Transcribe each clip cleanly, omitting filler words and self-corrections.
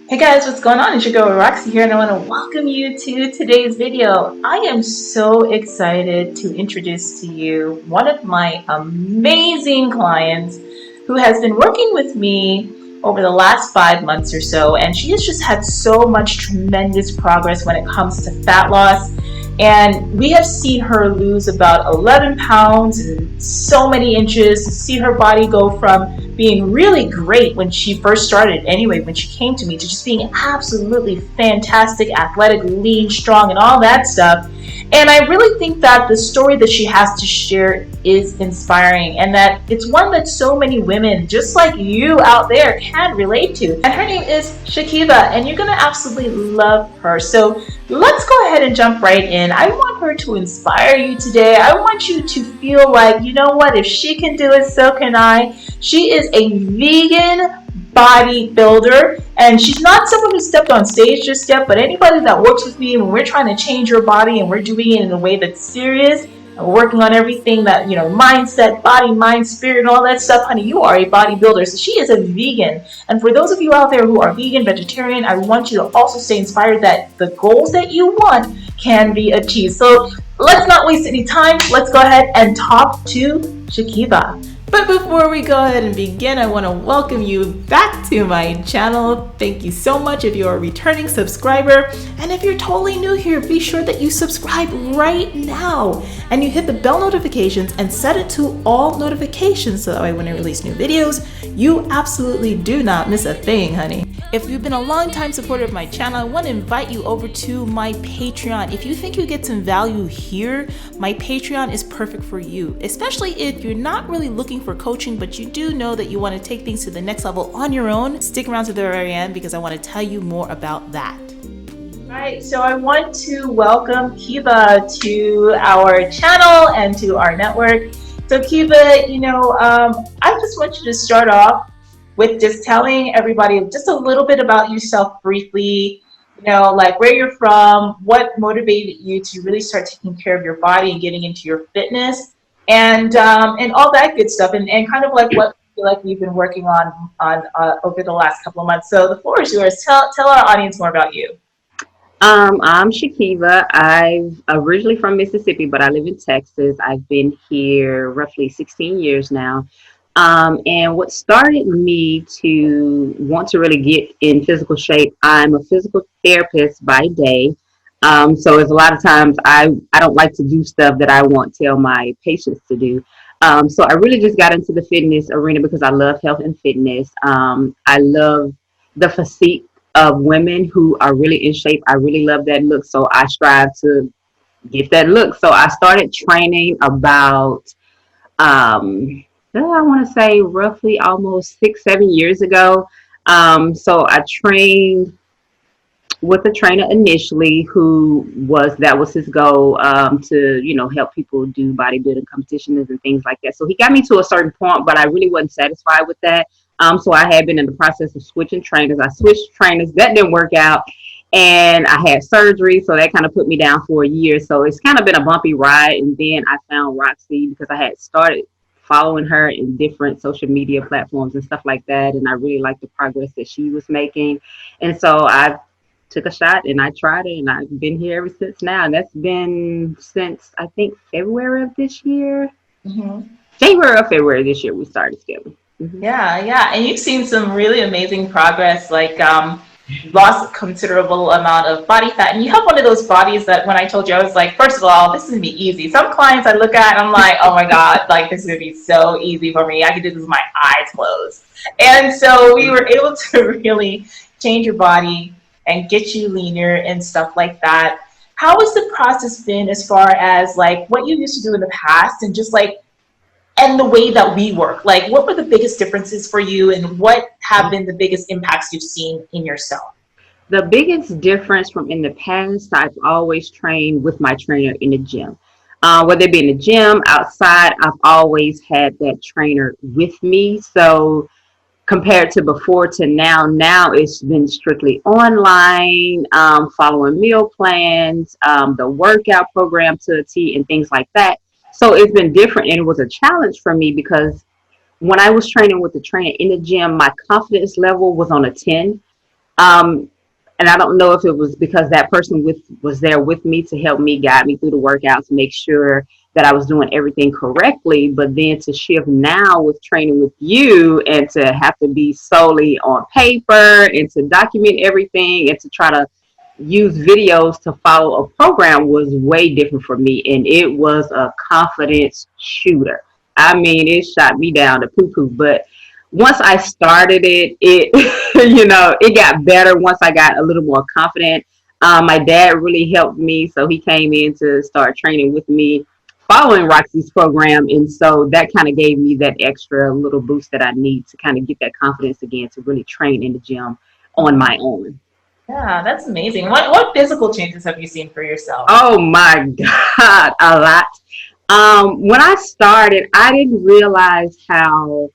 Hey guys, what's going on? It's your girl Roxy here, and I want to welcome you to today's video. I am so excited to introduce to you one of my amazing clients who has been working with me over the last 5 months or so, and she has just had so much tremendous progress when it comes to fat loss. And we have seen her lose about 11 pounds and so many inches, see her body go from being really great when she first started, anyway, when she came to me, to just being absolutely fantastic, athletic, lean, strong, and all that stuff. And I really think that the story that she has to share is inspiring, and that it's one that so many women, just like you out there, can relate to. And her name is Shakiva, and you're going to absolutely love her. So let's go ahead and jump right in. I want her to inspire you today. I want you to feel like, you know what, if she can do it, so can I. She is a vegan bodybuilder, and she's not someone who stepped on stage just yet, but anybody that works with me when we're trying to change your body and we're doing it in a way that's serious and working on everything that, mindset, body, mind, spirit, and all that stuff, honey, you are a bodybuilder. So she is a vegan. And for those of you out there who are vegan, vegetarian, I want you to also stay inspired that the goals that you want can be achieved. So let's not waste any time. Let's go ahead and talk to Shakiva. But before we go ahead and begin, I want to welcome you back to my channel. Thank you so much if you're a returning subscriber. And if you're totally new here, be sure that you subscribe right now and you hit the bell notifications and set it to all notifications so that way when I release new videos, you absolutely do not miss a thing, honey. If you've been a long-time supporter of my channel, I want to invite you over to my Patreon. If you think you get some value here, my Patreon is perfect for you, especially if you're not really looking for coaching, but you do know that you want to take things to the next level on your own. Stick around to the very end because I want to tell you more about that. Right, so I want to welcome Kiva to our channel and to our network. So Kiva, I just want you to start off with just telling everybody just a little bit about yourself briefly, like where you're from, what motivated you to really start taking care of your body and getting into your fitness, and all that good stuff, and kind of like what you feel like you've been working on over the last couple of months. So the floor is yours. Tell our audience more about you. I'm Shakiva. I'm originally from Mississippi, but I live in Texas. I've been here roughly 16 years now. And what started me to want to really get in physical shape, I'm a physical therapist by day. So it's a lot of times I don't like to do stuff that I won't tell my patients to do. So I really just got into the fitness arena because I love health and fitness. I love the physique of women who are really in shape. I really love that look. So I strive to get that look. So I started training about I want to say roughly almost 6, 7 years ago. So I trained with a trainer initially that was his goal, to help people do bodybuilding competitions and things like that. So he got me to a certain point, but I really wasn't satisfied with that. So I had been in the process of switching trainers. I switched trainers, that didn't work out, and I had surgery, so that kind of put me down for a year. So it's kind of been a bumpy ride. And then I found Roxy because I had started following her in different social media platforms and stuff like that, and I really liked the progress that she was making. And so I took a shot and I tried it, and I've been here ever since now. And that's been since I think February of this year. Mm-hmm. January or February this year we started together. Mm-hmm. Yeah, and you've seen some really amazing progress, like lost a considerable amount of body fat, and you have one of those bodies that when I told you, I was like, first of all, this is gonna be easy. Some clients I look at and I'm like, oh my god, like this is gonna be so easy for me. I can do this with my eyes closed. And so we were able to really change your body and get you leaner and stuff like that. How has the process been as far as like what you used to do in the past and just like and the way that we work? Like, what were the biggest differences for you, and what have been the biggest impacts you've seen in yourself? The biggest difference from in the past, I've always trained with my trainer in the gym. Whether it be in the gym, outside, I've always had that trainer with me. So compared to before to now it's been strictly online, following meal plans, the workout program to a T, and things like that. So it's been different, and it was a challenge for me because when I was training with the trainer in the gym, my confidence level was on a 10. Um, and I don't know if it was because that person was there with me to help me guide me through the workouts, make sure that I was doing everything correctly. But then to shift now with training with you and to have to be solely on paper and to document everything and to try to use videos to follow a program was way different for me. And it was a confidence shooter. I mean, it shot me down to poo poo. But once I started it it got better once I got a little more confident. My dad really helped me, so he came in to start training with me, following Roxy's program, and so that kind of gave me that extra little boost that I need to kind of get that confidence again to really train in the gym on my own. Yeah, that's amazing. What physical changes have you seen for yourself? Oh my God, a lot. When I started, I didn't realize how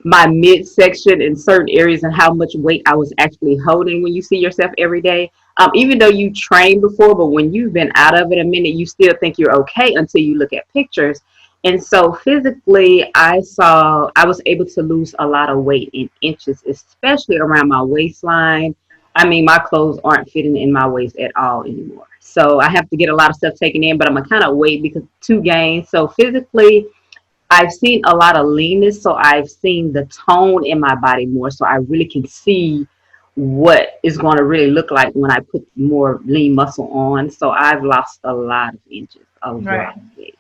my midsection in certain areas and how much weight I was actually holding when you see yourself every day. Even though you trained before, but when you've been out of it a minute, you still think you're okay until you look at pictures. And so physically, I was able to lose a lot of weight in inches, especially around my waistline. I mean, my clothes aren't fitting in my waist at all anymore. So I have to get a lot of stuff taken in, but I'm a kind of weight because to gain. So physically, I've seen a lot of leanness, so I've seen the tone in my body more, so I really can see what it's going to really look like when I put more lean muscle on. So I've lost a lot of inches, a Right. lot of weight.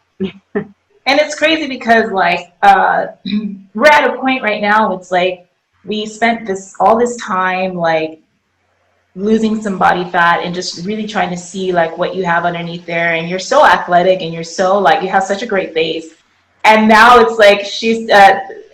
And it's crazy because like we're at a point right now. It's like we spent this all this time like losing some body fat and just really trying to see like what you have underneath there, and you're so athletic and you're so like you have such a great base, and now it's like she's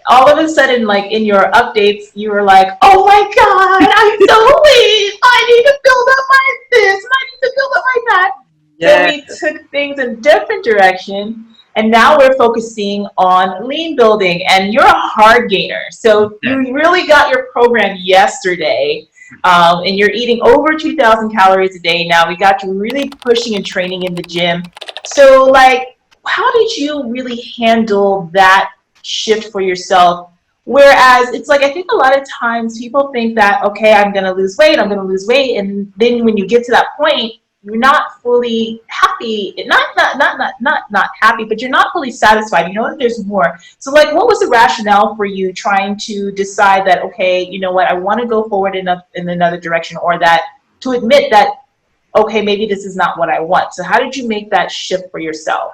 all of a sudden like in your updates you were like, oh my god, I'm so weak, I need to build up my this and I need to build up my that. So Yeah, we took things in different direction, and now we're focusing on lean building, and you're a hard gainer, so you really got your program yesterday. And you're eating over 2,000 calories a day now. We got you really pushing and training in the gym. So, like, how did you really handle that shift for yourself? Whereas it's like, I think a lot of times people think that, okay, I'm going to lose weight, I'm going to lose weight. And then when you get to that point, you're not fully happy, not happy, but you're not fully satisfied. You know that there's more. So like, what was the rationale for you trying to decide that, okay, you know what, I want to go forward in another direction, or that to admit that, okay, maybe this is not what I want. So how did you make that shift for yourself?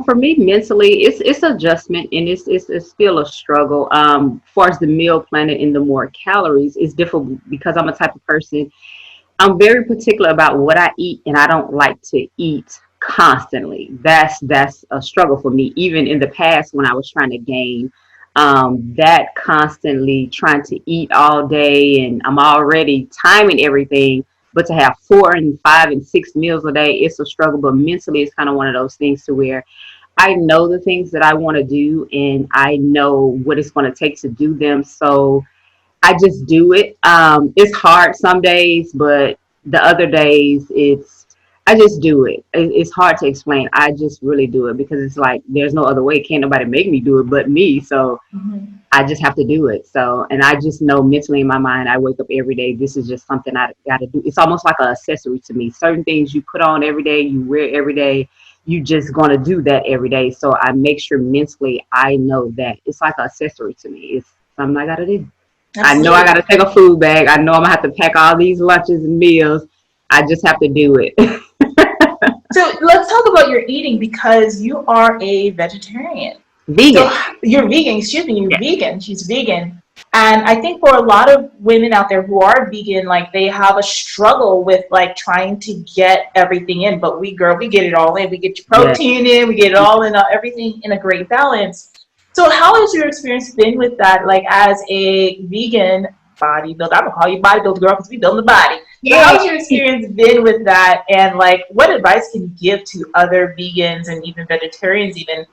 For me, mentally, it's adjustment and it's still a struggle. As far as the meal planning and the more calories, it's difficult because I'm a type of person. I'm very particular about what I eat, and I don't like to eat constantly. That's a struggle for me. Even in the past, when I was trying to gain, that constantly trying to eat all day, and I'm already timing everything. But to have 4 and 5 and 6 meals a day, it's a struggle. But mentally, it's kind of one of those things to where I know the things that I want to do, and I know what it's going to take to do them. So I just do it. It's hard some days, but the other days I just do it. It's hard to explain. I just really do it because it's like there's no other way. Can't nobody make me do it but me. So Mm-hmm. I just have to do it. So, and I just know mentally in my mind, I wake up every day. This is just something I got to do. It's almost like an accessory to me. Certain things you put on every day, you wear every day. You just gonna do that every day. So I make sure mentally I know that it's like an accessory to me. It's something I gotta do. I know I Absolutely. got to take a food bag. I know I'm going to have to pack all these lunches and meals. I just have to do it. So let's talk about your eating, because you are a vegetarian. So Vegan. you're vegan, excuse me, you're Yeah. vegan. She's vegan. And I think for a lot of women out there who are vegan, like they have a struggle with like trying to get everything in. But we, girl, we get it all in. We get your Yeah. protein in, we get it all in, everything in a great balance. So how has your experience been with that? Like as a vegan bodybuilder, I'm gonna call you bodybuilder girl because we build the body. So Yeah. how's your experience been with that? And like, what advice can you give to other vegans and even vegetarians, even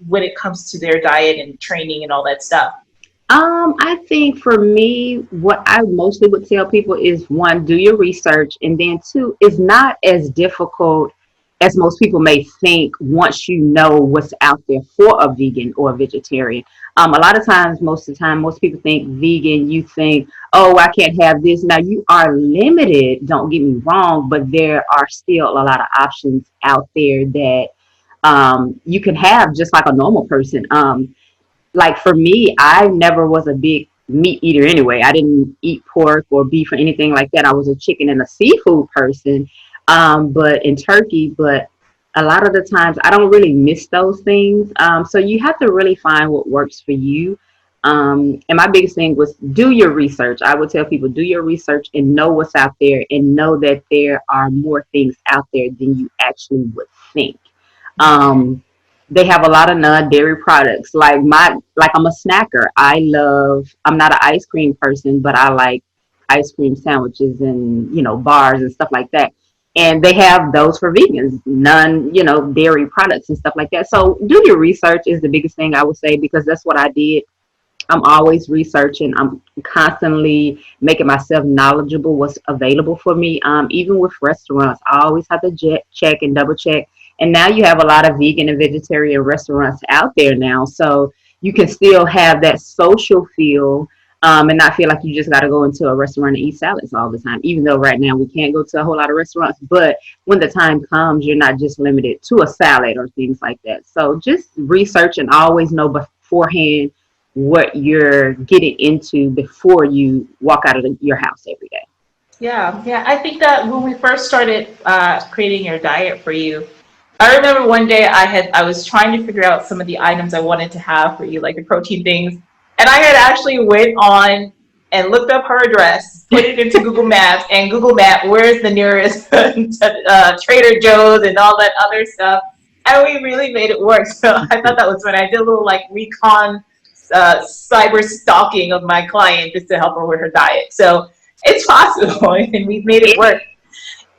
when it comes to their diet and training and all that stuff? I think for me, what I mostly would tell people is one, do your research, and then two, it's not as difficult as most people may think, once you know what's out there for a vegan or a vegetarian. A lot of times, most of the time, most people think vegan, you think, oh, I can't have this. Now, you are limited, don't get me wrong, but there are still a lot of options out there that you can have just like a normal person. Like for me, I never was a big meat eater anyway. I didn't eat pork or beef or anything like that. I was a chicken and a seafood person, but in turkey. But a lot of the times, I don't really miss those things. So you have to really find what works for you. And my biggest thing was do your research. I would tell people do your research and know what's out there and know that there are more things out there than you actually would think. Um, they have a lot of non-dairy products. Like I'm a snacker. I'm not an ice cream person, but I like ice cream sandwiches and, bars and stuff like that. And they have those for vegans, none, dairy products and stuff like that. So do your research is the biggest thing I would say, because that's what I did. I'm always researching. I'm constantly making myself knowledgeable what's available for me. Even with restaurants, I always have to check and double check. And now you have a lot of vegan and vegetarian restaurants out there now, so you can still have that social feel, and not feel like you just got to go into a restaurant and eat salads all the time. Even though right now we can't go to a whole lot of restaurants, but when the time comes, you're not just limited to a salad or things like that. So just research and always know beforehand what you're getting into before you walk out of your house every day. Yeah, yeah. I think that when we first started creating your diet for you, I remember one day I was trying to figure out some of the items I wanted to have for you, like the protein things, and I had actually went on and looked up her address, put it into Google Maps, and Google Map where's the nearest Trader Joe's and all that other stuff, and we really made it work. So I thought that was when I did a little like recon, cyber stalking of my client just to help her with her diet. So it's possible, and we've made it work.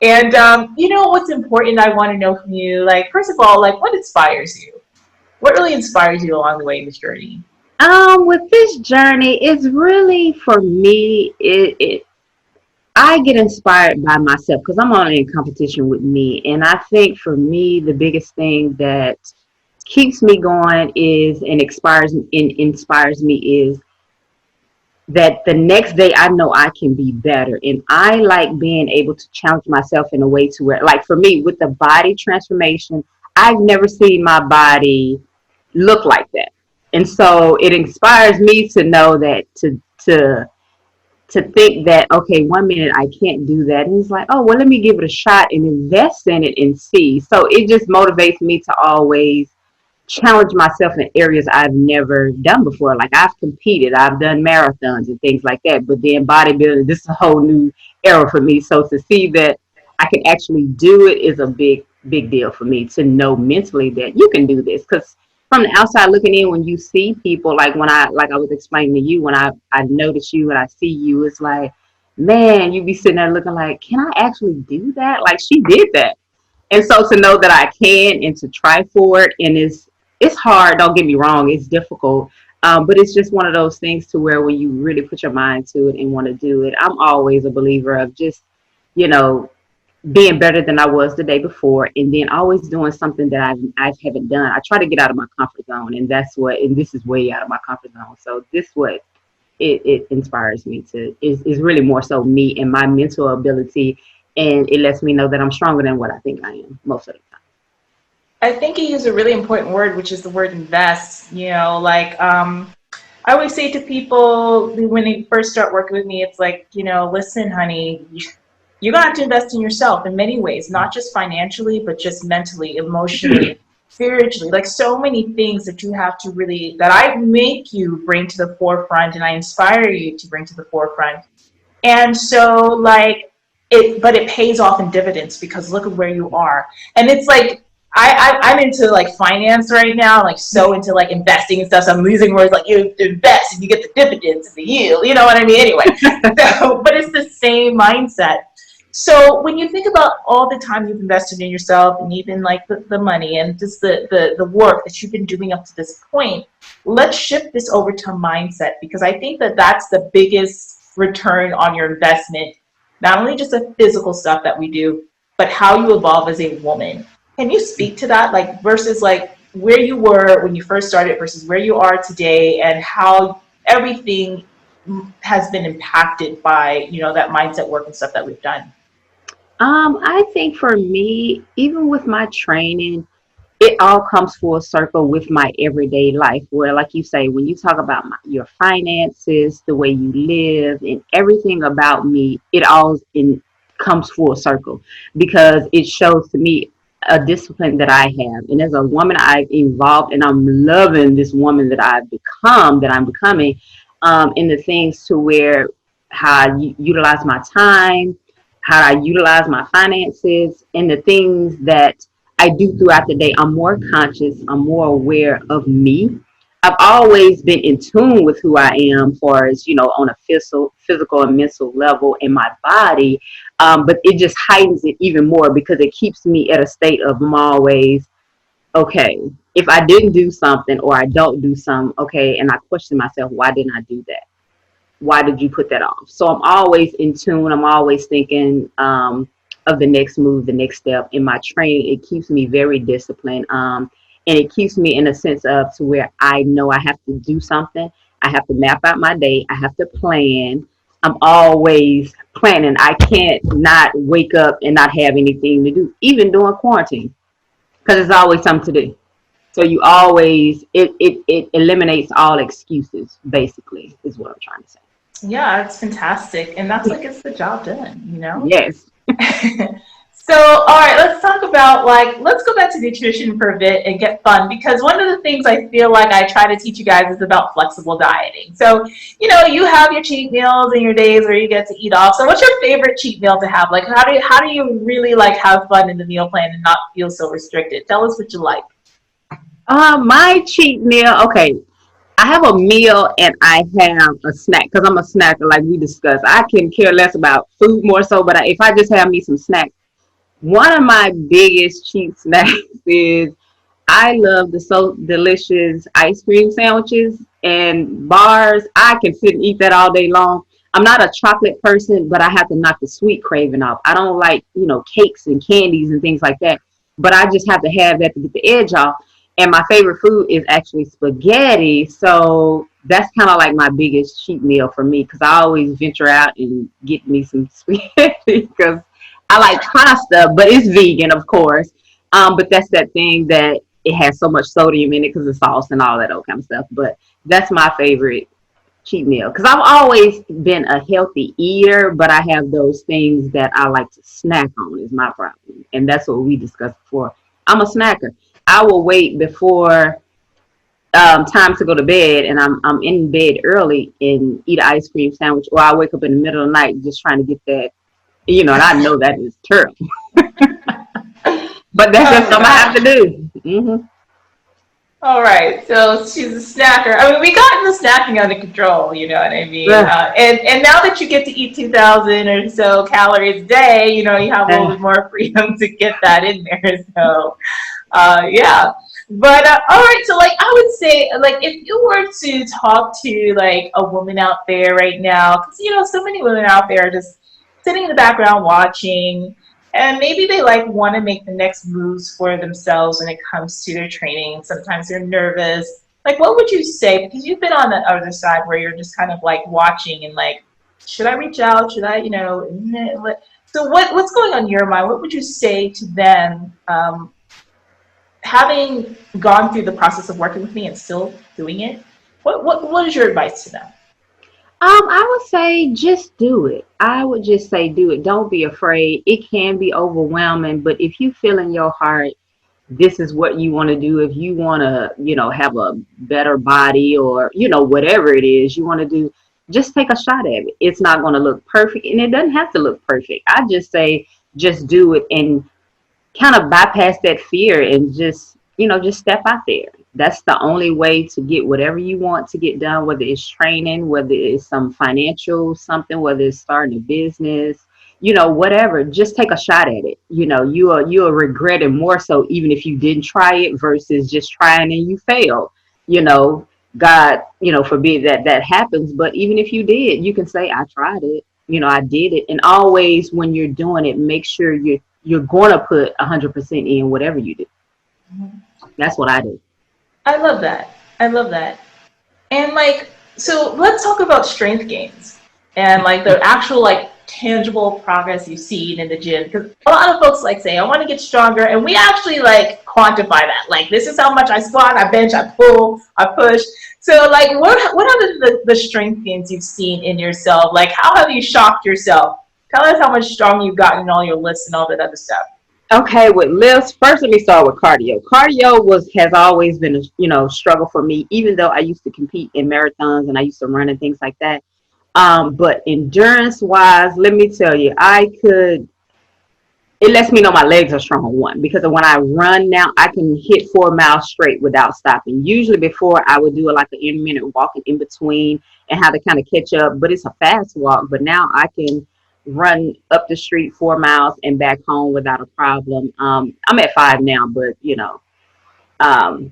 And what's important? I want to know from you. Like, first of all, like, what inspires you? What really inspires you along the way in this journey? With this journey, it's really for me. It I get inspired by myself because I'm only in competition with me, and I think for me, the biggest thing that keeps me going is and inspires me is that the next day I know I can be better. And I like being able to challenge myself in a way to where, like for me, with the body transformation, I've never seen my body look like that. And so it inspires me to know that to think that, okay, 1 minute I can't do that. And it's like, oh, well, let me give it a shot and invest in it and see. So it just motivates me to always challenge myself in areas I've never done before. Like I've competed, I've done marathons and things like that. But then bodybuilding, this is a whole new era for me. So to see that I can actually do it is a big deal for me, to know mentally that you can do this. Because from the outside looking in, when you see people, like I was explaining to you, when I notice you and I see you, it's like, man, you be sitting there looking like, can I actually do that? Like she did that. And so to know that I can and to try for it, and it's hard. Don't get me wrong, it's difficult, but it's just one of those things to where when you really put your mind to it and want to do it, I'm always a believer of just you know being better than I was the day before, and then always doing something that I haven't done. I try to get out of my comfort zone, and this is way out of my comfort zone. So this what it inspires me to is really more so me and my mental ability, and it lets me know that I'm stronger than what I think I am most of the time. I think you use a really important word, which is the word invest. I always say to people when they first start working with me, it's like, listen, honey, you're going to have to invest in yourself in many ways, not just financially, but just mentally, emotionally, spiritually, like so many things that you have to really, that I make you bring to the forefront and I inspire you to bring to the forefront. And so but it pays off in dividends because look at where you are. And it's like, I'm into like finance right now, like so into like investing and stuff. So I'm using words like you invest and you get the dividends and the yield, you know what I mean? Anyway, but it's the same mindset. So when you think about all the time you've invested in yourself and even like the money and just the work that you've been doing up to this point, let's shift this over to mindset, because I think that that's the biggest return on your investment, not only just the physical stuff that we do, but how you evolve as a woman. Can you speak to that, like versus like where you were when you first started versus where you are today, and how everything has been impacted by that mindset work and stuff that we've done? I think for me, even with my training, it all comes full circle with my everyday life. Where, like you say, when you talk about your finances, the way you live, and everything about me, it all comes full circle because it shows to me a discipline that I have. And as a woman, I've evolved, and I'm loving this woman that I've become, that I'm becoming, in the things to where how I utilize my time, how I utilize my finances, and the things that I do throughout the day. I'm more conscious, I'm more aware of me. I've always been in tune with who I am, far as on a physical and mental level in my body. But it just heightens it even more because it keeps me at a state of I'm always okay. If I didn't do something or I don't do something, okay, and I question myself, why didn't I do that? Why did you put that off? So I'm always in tune. I'm always thinking of the next move, the next step in my training. It keeps me very disciplined. And it keeps me in a sense of to where I know I have to do something. I have to map out my day. I have to plan. I'm always planning. I can't not wake up and not have anything to do, even during quarantine, because there's always something to do. So you always, it eliminates all excuses, basically, is what I'm trying to say. Yeah, it's fantastic, and that's what gets the job done. Yes. So, all right, let's talk about let's go back to nutrition for a bit and get fun, because one of the things I feel like I try to teach you guys is about flexible dieting. So, you have your cheat meals and your days where you get to eat off. So, what's your favorite cheat meal to have? Like, how do you really like have fun in the meal plan and not feel so restricted? Tell us what you like. My cheat meal, okay. I have a meal and I have a snack because I'm a snacker, like we discussed. I can care less about food more so, but if I just have me some snacks, one of my biggest cheat snacks is I love the so delicious ice cream sandwiches and bars. I can sit and eat that all day long. I'm not a chocolate person, but I have to knock the sweet craving off. I don't like, cakes and candies and things like that, but I just have to have that to get the edge off. And my favorite food is actually spaghetti. So that's kind of like my biggest cheat meal for me because I always venture out and get me some spaghetti because I like pasta, but it's vegan, of course. But that's that thing that it has so much sodium in it because of sauce and all that old kind of stuff. But that's my favorite cheat meal because I've always been a healthy eater, but I have those things that I like to snack on is my problem, and that's what we discussed before. I'm a snacker. I will wait before time to go to bed, and I'm in bed early and eat an ice cream sandwich, or I wake up in the middle of the night just trying to get that, and I know that is terrible, but that's just Oh something I have to gosh. do. All right, so she's a snacker. I mean, we got the snacking under control. You know what I mean? Ugh, And now that you get to eat 2,000 or so calories a day, you have a little ugh. bit more freedom to get that in there. So, yeah. But all right, so I would say if you were to talk to a woman out there right now, because so many women out there are just sitting in the background watching, and maybe they want to make the next moves for themselves when it comes to their training. Sometimes they're nervous. What would you say? Because you've been on the other side where you're just kind of watching and should I reach out? Should I, so what's going on in your mind? What would you say to them, having gone through the process of working with me and still doing it? What is your advice to them? I would say just do it. I would just say do it. Don't be afraid. It can be overwhelming, but if you feel in your heart this is what you want to do, if you want to, have a better body or, whatever it is you want to do, just take a shot at it. It's not going to look perfect and it doesn't have to look perfect. I just say just do it and kind of bypass that fear and just step out there. That's the only way to get whatever you want to get done, whether it's training, whether it's some financial something, whether it's starting a business, whatever. Just take a shot at it. You'll regret it more so even if you didn't try it versus just trying and you fail. You know, God, forbid that happens. But even if you did, you can say, I tried it. I did it. And always when you're doing it, make sure you're going to put 100% in whatever you do. Mhm. That's what I do. I love that. I love that. And like, so let's talk about strength gains and like the actual like tangible progress you've seen in the gym. Because a lot of folks like say, I want to get stronger, and we actually like quantify that. Like, this is how much I squat, I bench, I pull, I push. So like, what are the strength gains you've seen in yourself? Like, how have you shocked yourself? Tell us how much strong you've gotten in all your lifts and all that other stuff. Okay, with lifts, first let me start with cardio. Cardio has always been a struggle for me, even though I used to compete in marathons and I used to run and things like that. But endurance wise, let me tell you, it lets me know my legs are strong, one, because when I run now I can hit 4 miles straight without stopping. Usually before I would do like an intermittent walking in between and have to kind of catch up, but it's a fast walk. But now I can run up the street 4 miles and back home without a problem. I'm at 5 now, but um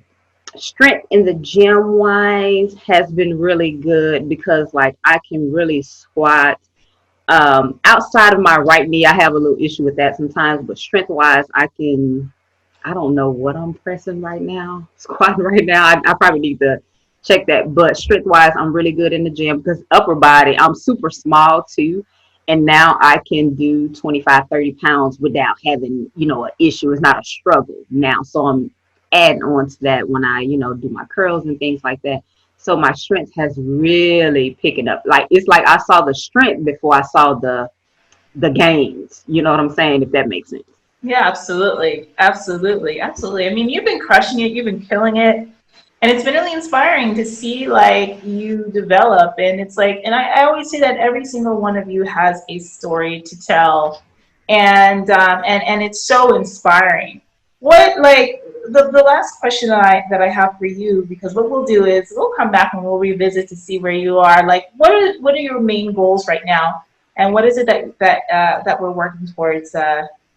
strength in the gym wise has been really good because like I can really squat. Outside of my right knee, I have a little issue with that sometimes, but strength wise, I don't know what I'm pressing right now, squatting right now. I probably need to check that. But strength wise, I'm really good in the gym because upper body, I'm super small too. And now I can do 25, 30 pounds without having, an issue. It's not a struggle now. So I'm adding on to that when I, do my curls and things like that. So my strength has really picking up. Like it's like I saw the strength before I saw the gains. You know what I'm saying? If that makes sense. Yeah, absolutely. Absolutely. Absolutely. I mean, you've been crushing it, you've been killing it. And it's been really inspiring to see like you develop. And it's like, and I always say that every single one of you has a story to tell. And it's so inspiring. What like the last question that I have for you, because what we'll do is we'll come back and we'll revisit to see where you are. Like, what are your main goals right now? And what is it that we're working towards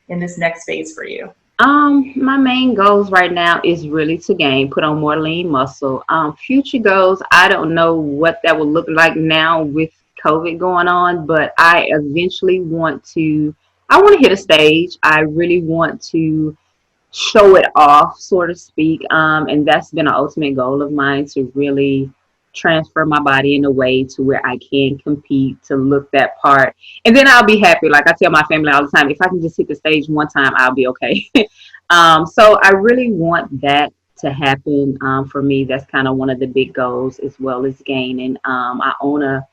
in this next phase for you? My main goals right now is really to put on more lean muscle. Future goals, I don't know what that will look like now with COVID going on, but I want to hit a stage. I really want to show it off, so to speak. And that's been an ultimate goal of mine to really transfer my body in a way to where I can compete to look that part. And then I'll be happy. Like I tell my family all the time, if I can just hit the stage one time, I'll be okay. So I really want that to happen for me. That's kind of one of the big goals as well as gaining. I own a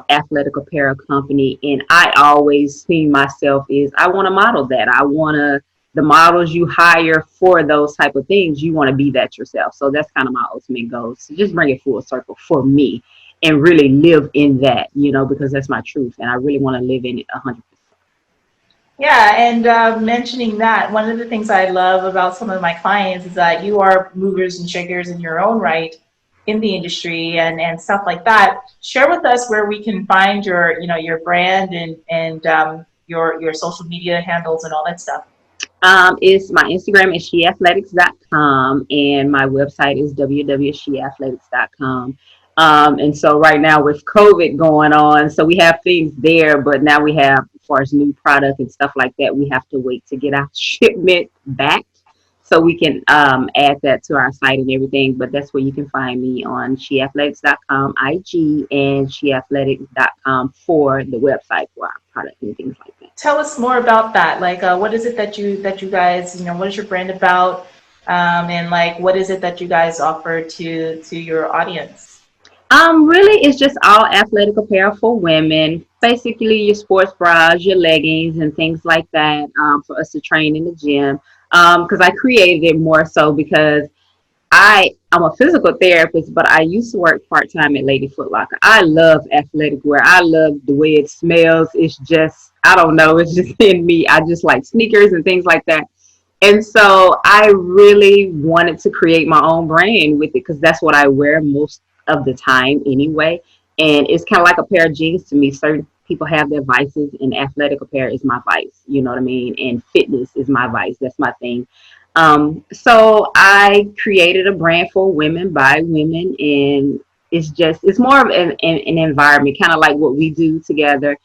athletic apparel company, and I always see myself is I want to model that. I want to the models you hire for those type of things, you want to be that yourself. So that's kind of my ultimate goal. So just bring it full circle for me and really live in that, because that's my truth, and I really want to live in it 100%. Yeah, and mentioning that, one of the things I love about some of my clients is that you are movers and shakers in your own right in the industry and stuff like that. Share with us where we can find your brand and your social media handles and all that stuff. Is my Instagram is sheathletics.com and my website is www.sheathletics.com. And so right now with COVID going on, so we have things there, but now we have, as far as new product and stuff like that, we have to wait to get our shipment back so we can add that to our site and everything. But that's where you can find me on sheathletics.com, IG, and sheathletics.com for the website for our product and things like that. Tell us more about that. Like, what is it that you guys, what is your brand about? And like, what is it that you guys offer to your audience? Really, it's just all athletic apparel for women. Basically, your sports bras, your leggings, and things like that for us to train in the gym. Because I created it more so because I'm a physical therapist, but I used to work part time at Lady Foot Locker. I love athletic wear. I love the way it smells. It's just I don't know. It's just in me. I just like sneakers and things like that. And so I really wanted to create my own brand with it because that's what I wear most of the time anyway. And it's kind of like a pair of jeans to me. Certain people have their vices, and athletic apparel is my vice. You know what I mean? And fitness is my vice. That's my thing. So I created a brand for women by women, and it's more of an environment, kind of like what we do together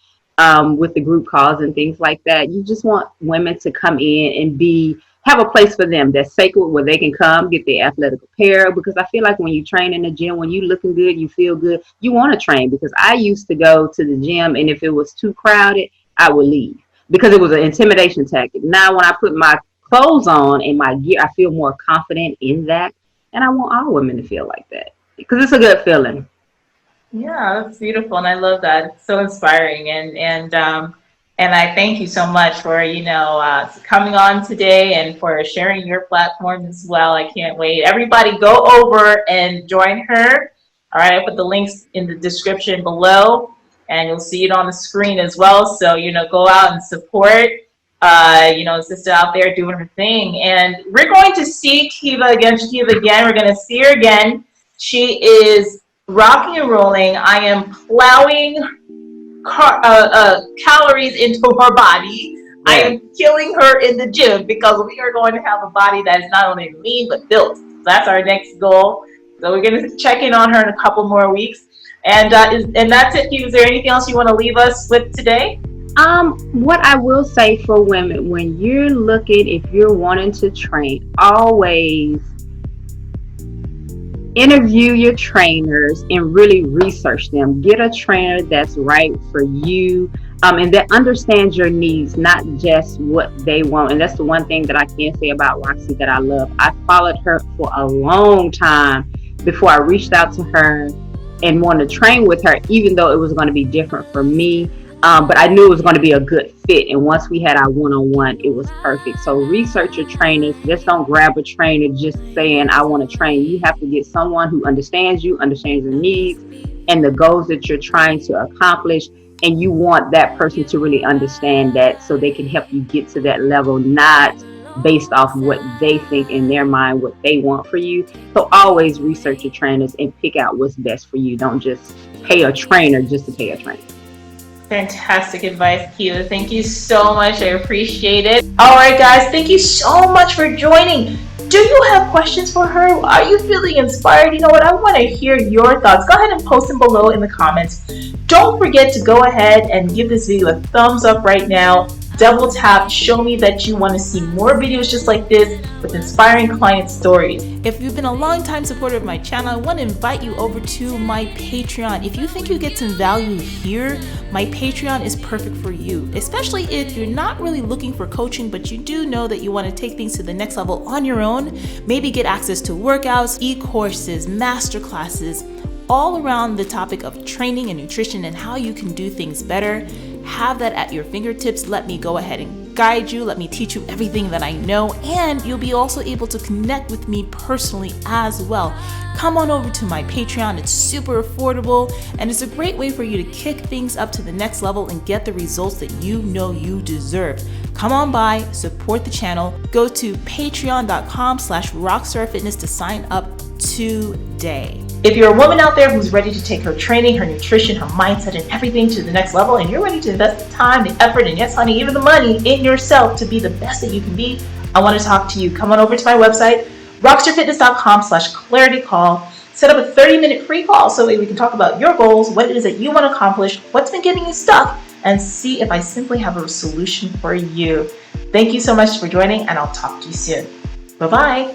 with the group calls and things like that. You just want women to come in and have a place for them that's sacred, where they can come get their athletic apparel. Because I feel like when you train in the gym, when you looking good, you feel good, you want to train. Because I used to go to the gym, and if it was too crowded, I would leave because it was an intimidation tactic. Now when I put my clothes on and my gear, I feel more confident in that, and I want all women to feel like that because it's a good feeling. Yeah, that's beautiful, and I love that. It's so inspiring, and I thank you so much for coming on today and for sharing your platform as well. I can't wait. Everybody, go over and join her. All right, I put the links in the description below, and you'll see it on the screen as well. So go out and support. Sister out there doing her thing, and we're going to see Kiva again. We're going to see her again. She is rocking and rolling. I am plowing calories into her body. I am killing her in the gym because we are going to have a body that is not only lean but built. So that's our next goal. So we're going to check in on her in a couple more weeks. And that's it. Is there anything else you want to leave us with today? What I will say for women, when you're looking, if you're wanting to train, always interview your trainers and really research them. Get a trainer that's right for you, and that understands your needs, not just what they want. And that's the one thing that I can say about Roxy that I love. I followed her for a long time before I reached out to her and wanted to train with her, even though it was going to be different for me. But I knew it was going to be a good fit. And once we had our one-on-one, it was perfect. So research your trainers. Just don't grab a trainer just saying, I want to train. You have to get someone who understands you, understands your needs and the goals that you're trying to accomplish. And you want that person to really understand that so they can help you get to that level, not based off what they think in their mind, what they want for you. So always research your trainers and pick out what's best for you. Don't just pay a trainer just to pay a trainer. Fantastic advice, Kiva. Thank you so much. I appreciate it. All right, guys. Thank you so much for joining. Do you have questions for her? Are you feeling inspired? You know what? I want to hear your thoughts. Go ahead and post them below in the comments. Don't forget to go ahead and give this video a thumbs up right now. Double tap, show me that you want to see more videos just like this with inspiring client stories. If you've been a long-time supporter of my channel, I want to invite you over to my Patreon. If you think you get some value here, my Patreon is perfect for you, especially if you're not really looking for coaching, but you do know that you want to take things to the next level on your own, maybe get access to workouts, e-courses, masterclasses, all around the topic of training and nutrition and how you can do things better. Have that at your fingertips. Let me go ahead and guide you. Let me teach you everything that I know, and you'll be also able to connect with me personally as well. Come on over to my Patreon. It's super affordable, and it's a great way for you to kick things up to the next level and get the results that you know you deserve. Come on by, support the channel. Go to patreon.com/rockstarfitness to sign up today. If you're a woman out there who's ready to take her training, her nutrition, her mindset, and everything to the next level, and you're ready to invest the time, the effort, and yes, honey, even the money in yourself to be the best that you can be, I want to talk to you. Come on over to my website, rockstarfitness.com/clarity call. Set up a 30-minute free call so that we can talk about your goals, what it is that you want to accomplish, what's been getting you stuck, and see if I simply have a solution for you. Thank you so much for joining, and I'll talk to you soon. Bye-bye.